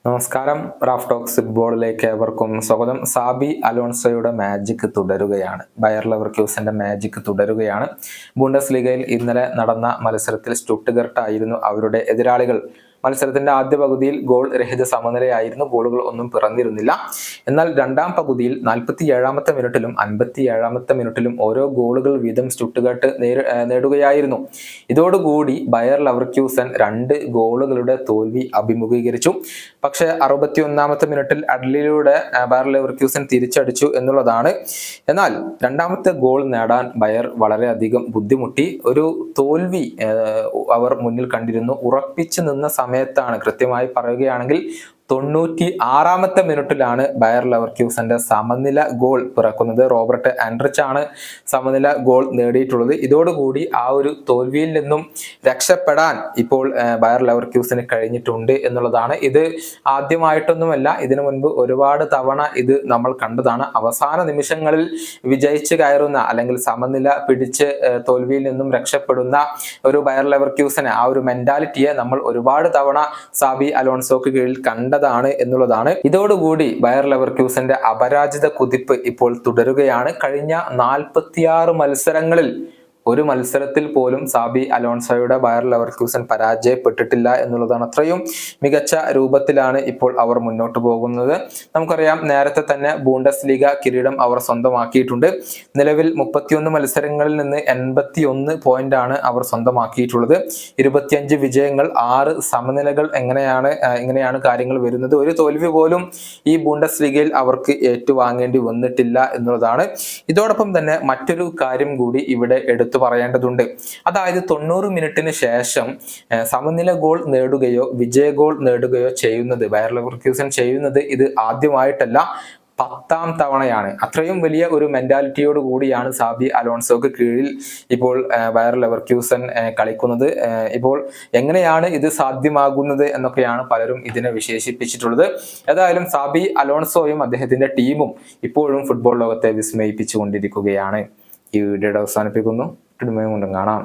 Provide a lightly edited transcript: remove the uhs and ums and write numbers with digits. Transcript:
നമസ്കാരം. Raf talks ഫുട്ബോളിലേക്ക് ഏവർക്കും സ്വാഗതം. സാബി അലോൺസോയുടെ മാജിക് തുടരുകയാണ്. ബയർ ലെവർക്യൂസന്റെ മാജിക് തുടരുകയാണ്. ബുണ്ടസ് ലീഗയിൽ ഇന്നലെ നടന്ന മത്സരത്തിൽ സ്റ്റുട്ട്ഗർട്ട് ആയിരുന്നു അവരുടെ എതിരാളികൾ. മത്സരത്തിന്റെ ആദ്യ പകുതിയിൽ ഗോൾ രഹിത സമനിലയായിരുന്നു. ഗോളുകൾ ഒന്നും പിറന്നിരുന്നില്ല. എന്നാൽ രണ്ടാം പകുതിയിൽ 47-ാമത്തെ മിനിറ്റിലും 57-ാമത്തെ മിനിറ്റിലും ഓരോ ഗോളുകൾ വീതം സ്റ്റുട്ട്ഗർട്ട് നേടുകയായിരുന്നു. ഇതോടുകൂടി ബയർ ലെവർക്യൂസൻ 2 ഗോളുകളുടെ തോൽവി അഭിമുഖീകരിച്ചു. പക്ഷേ 61-ാമത്തെ മിനിറ്റിൽ അഡ്ലിലൂടെ ബയർ ലെവർക്യൂസൻ തിരിച്ചടിച്ചു എന്നുള്ളതാണ്. എന്നാൽ രണ്ടാമത്തെ ഗോൾ നേടാൻ ബയർ വളരെയധികം ബുദ്ധിമുട്ടി. ഒരു തോൽവി അവർ മുന്നിൽ കണ്ടിരുന്നു. ഉറപ്പിച്ചു നിന്ന സമയത്താണ്, കൃത്യമായി പറയുകയാണെങ്കിൽ 96-ാമത്തെ മിനിറ്റിലാണ് ബയർ ലെവർക്യൂസന്റെ സമനില ഗോൾ പിറക്കുന്നത്. റോബർട്ട് ആൻഡ്രിച്ച് ആണ് സമനില ഗോൾ നേടിയിട്ടുള്ളത്. ഇതോടുകൂടി ആ ഒരു തോൽവിയിൽ നിന്നും രക്ഷപ്പെടാൻ ഇപ്പോൾ ബയർ ലെവർക്യൂസന് കഴിഞ്ഞിട്ടുണ്ട് എന്നുള്ളതാണ്. ഇത് ആദ്യമായിട്ടൊന്നുമല്ല, ഇതിനു മുൻപ് ഒരുപാട് തവണ ഇത് നമ്മൾ കണ്ടതാണ്. അവസാന നിമിഷങ്ങളിൽ വിജയിച്ച് കയറുന്ന അല്ലെങ്കിൽ സമനില പിടിച്ച് തോൽവിയിൽ നിന്നും രക്ഷപ്പെടുന്ന ഒരു ബയർ ലെവർക്യൂസന്, ആ ഒരു മെന്റാലിറ്റിയെ നമ്മൾ ഒരുപാട് തവണ സാബി അലോൺസോക്ക് കീഴിൽ കണ്ടതാണ് എന്നുള്ളതാണ്. ഇതോടുകൂടി ബയർ ലെവർക്യൂസന്റെ അപരാജിത കുതിപ്പ് ഇപ്പോൾ തുടരുകയാണ്. കഴിഞ്ഞ 46 മത്സരങ്ങളിൽ ഒരു മത്സരത്തിൽ പോലും സാബി അലോൺസോയുടെ ബയർ ലെവർക്യൂസൻ പരാജയപ്പെട്ടിട്ടില്ല എന്നുള്ളതാണ്. അത്രയും മികച്ച രൂപത്തിലാണ് ഇപ്പോൾ അവർ മുന്നോട്ട് പോകുന്നത്. നമുക്കറിയാം, നേരത്തെ തന്നെ ബൂണ്ടസ് ലീഗ കിരീടം അവർ സ്വന്തമാക്കിയിട്ടുണ്ട്. നിലവിൽ 31 മത്സരങ്ങളിൽ നിന്ന് 81 പോയിന്റാണ് അവർ സ്വന്തമാക്കിയിട്ടുള്ളത്. 25 വിജയങ്ങൾ, 6 സമനിലകൾ. ഇങ്ങനെയാണ് കാര്യങ്ങൾ വരുന്നത്. ഒരു തോൽവി പോലും ഈ ബൂണ്ടസ് ലീഗയിൽ അവർക്ക് ഏറ്റുവാങ്ങേണ്ടി വന്നിട്ടില്ല എന്നുള്ളതാണ്. ഇതോടൊപ്പം തന്നെ മറ്റൊരു കാര്യം കൂടി ഇവിടെ എടുത്തു പറയേണ്ടതുണ്ട്. അതായത് 90 മിനിറ്റിന് ശേഷം സമനില ഗോൾ നേടുകയോ വിജയ ഗോൾ നേടുകയോ ചെയ്യുന്നത് ബയർ ലെവർക്യൂസൻ ചെയ്യുന്നത് ഇത് ആദ്യമായിട്ടല്ല, 10ാം തവണയാണ്. അത്രയും വലിയ ഒരു മെന്റാലിറ്റിയോട് കൂടിയാണ് സാബി അലോൺസോക്ക് കീഴിൽ ഇപ്പോൾ ബയർ ലെവർക്യൂസൻ കളിക്കുന്നത്. ഇപ്പോൾ എങ്ങനെയാണ് ഇത് സാധ്യമാകുന്നത് എന്നൊക്കെയാണ് പലരും ഇതിനെ വിശേഷിപ്പിച്ചിട്ടുള്ളത്. ഏതായാലും സാബി അലോൺസോയും അദ്ദേഹത്തിന്റെ ടീമും ഇപ്പോഴും ഫുട്ബോൾ ലോകത്തെ വിസ്മയിപ്പിച്ചു കൊണ്ടിരിക്കുകയാണ്. ഈ വീഡിയോയുടെ അവസാനിപ്പിക്കുന്നു. കൊണ്ടും കാണാം.